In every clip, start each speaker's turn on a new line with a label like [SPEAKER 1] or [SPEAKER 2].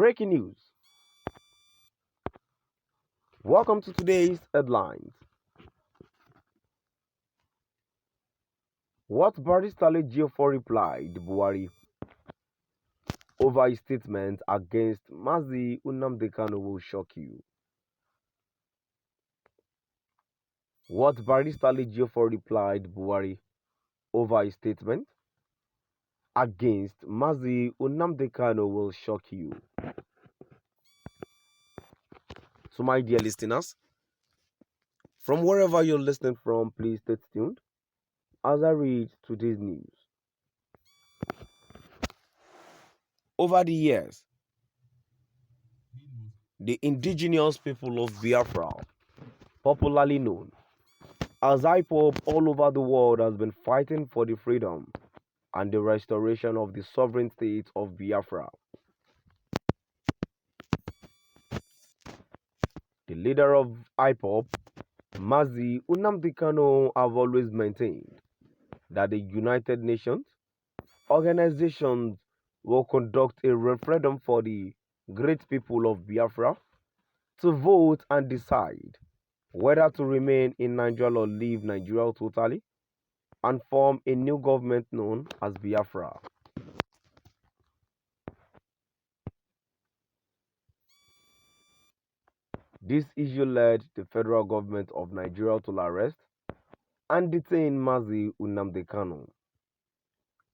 [SPEAKER 1] Breaking news. Welcome to today's headlines. What Barrister Ejiofor replied Buhari over his statement against Mazi Nnamdi Kanu will shock you. What Barrister Ejiofor replied Buhari over his statement against Mazi Nnamdi Kanu will shock you. So my dear listeners, from wherever you're listening from, please stay tuned as I read today's news. Over the years, the indigenous people of Biafra, popularly known as IPOB all over the world, has been fighting for the freedom and the restoration of the sovereign state of Biafra. The leader of IPOB, Mazi Nnamdi Kanu, have always maintained that the United Nations organizations will conduct a referendum for the great people of Biafra to vote and decide whether to remain in Nigeria or leave Nigeria totally and form a new government known as Biafra. This issue led the federal government of Nigeria to arrest and detain Mazi Nnamdi Kanu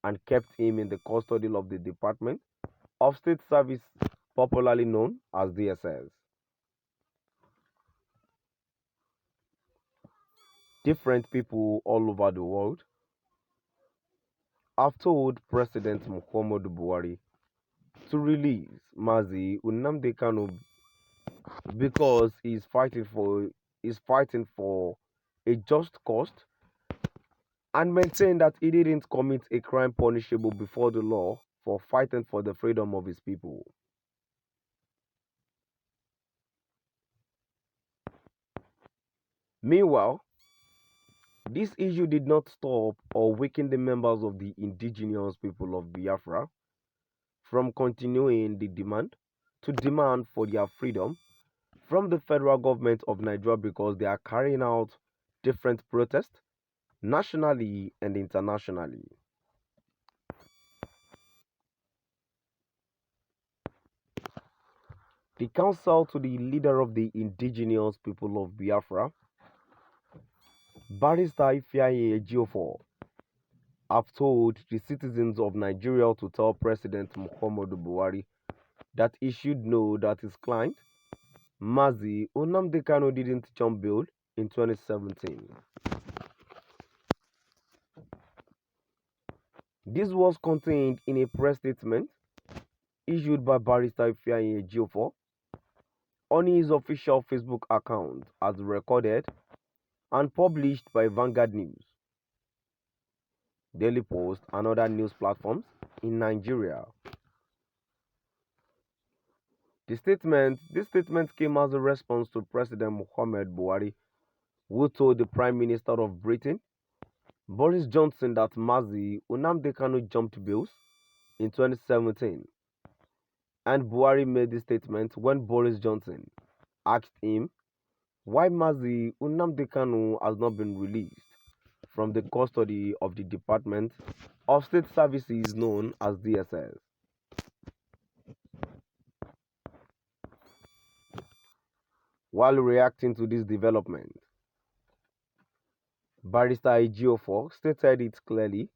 [SPEAKER 1] and kept him in the custody of the Department of State Service, popularly known as DSS. Different people all over the world have told President Muhammadu Buhari to release Mazi Nnamdi Kanu because he's fighting for a just cause and maintain that he didn't commit a crime punishable before the law for fighting for the freedom of his people. Meanwhile, this issue did not stop or weaken the members of the indigenous people of Biafra from continuing the demand for their freedom from the federal government of Nigeria because they are carrying out different protests nationally and internationally. The counsel to the leader of the indigenous people of Biafra, Barrister Ejiofor, have told the citizens of Nigeria to tell President Muhammadu Buhari that he should know that his client, Mazi Nnamdi Kanu, didn't jump bail in 2017. This was contained in a press statement issued by Barrister Ejiofor on his official Facebook account as recorded and published by Vanguard News, Daily Post, and other news platforms in Nigeria. This statement came as a response to President Muhammadu Buhari, who told the Prime Minister of Britain, Boris Johnson, that Mazi Nnamdi Kanu jumped bails in 2017. And Buhari made this statement when Boris Johnson asked him why Mazi Nnamdi Kanu has not been released from the custody of the Department of State Services known as DSS. While reacting to this development, Barrister Ejiofor stated it clearly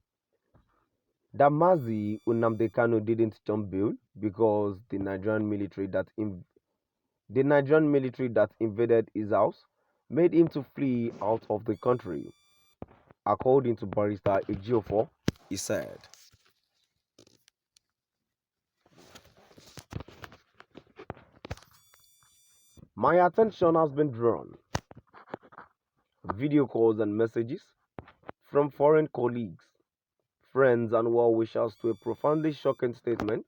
[SPEAKER 1] that Mazi Nnamdi Kanu didn't jump bail because the Nigerian military that invaded his house made him to flee out of the country. According to Barrister Ejiofor, he said, "My attention has been drawn. Video calls and messages from foreign colleagues, friends, and well-wishers to a profoundly shocking statement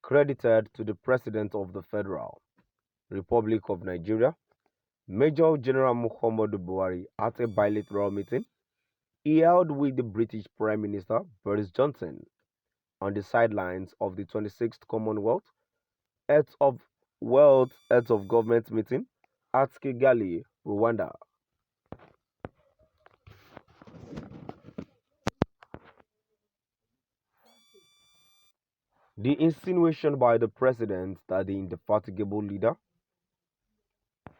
[SPEAKER 1] credited to the President of the Federal Republic of Nigeria, Major General Muhammadu Buhari, at a bilateral meeting he held with the British Prime Minister Boris Johnson on the sidelines of the 26th Commonwealth Heads of World Heads of Government meeting at Kigali, Rwanda. The insinuation by the president that the indefatigable leader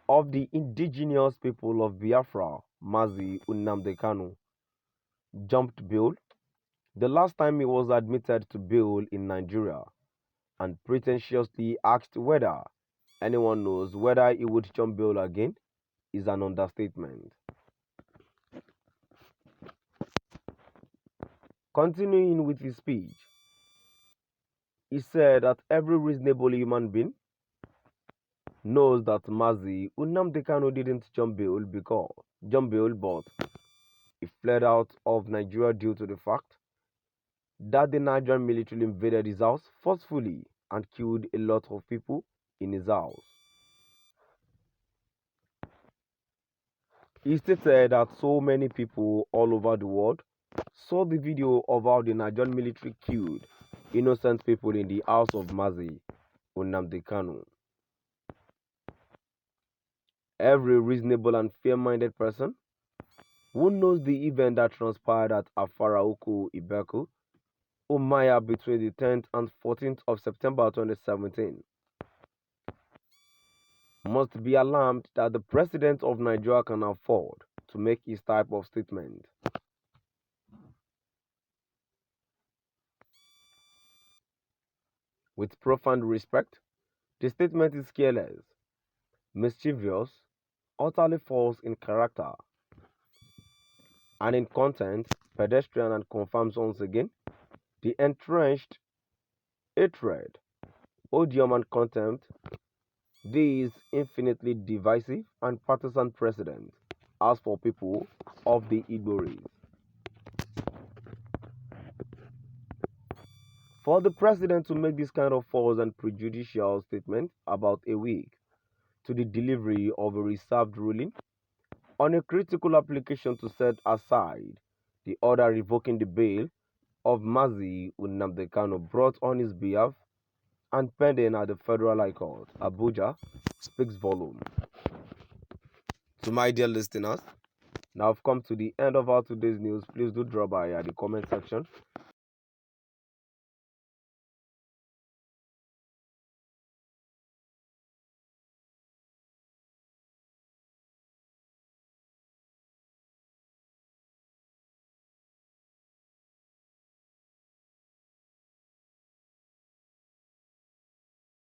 [SPEAKER 1] of the indigenous people of Biafra, Mazi Nnamdi Kanu, jumped bail the last time he was admitted to bail in Nigeria and pretentiously asked whether anyone knows whether he would jump bail again is an understatement. Continuing with his speech, he said that every reasonable human being knows that Mazi Nnamdi Kanu didn't jump bail but he fled out of Nigeria due to the fact that the Nigerian military invaded his house forcefully and killed a lot of people in his house. He stated that so many people all over the world saw the video of how the Nigerian military killed innocent people in the house of Mazi Nnamdi Kanu. Every reasonable and fair-minded person who knows the event that transpired at Afara-Uku Ibeku, Umaya between the 10th and 14th of September 2017 must be alarmed that the president of Nigeria can afford to make his type of statement. With profound respect, the statement is careless, mischievous, utterly false in character, and in content, pedestrian, and confirms once again the entrenched hatred, odium, and contempt this infinitely divisive and partisan precedent as for people of the Igbo race. For the president to make this kind of false and prejudicial statement about a week to the delivery of a reserved ruling on a critical application to set aside the order revoking the bail of Mazi Nnamdi Kanu brought on his behalf and pending at the Federal High Court, Abuja, speaks volume. To my dear listeners, now I've come to the end of our today's news. Please do drop by at the comment section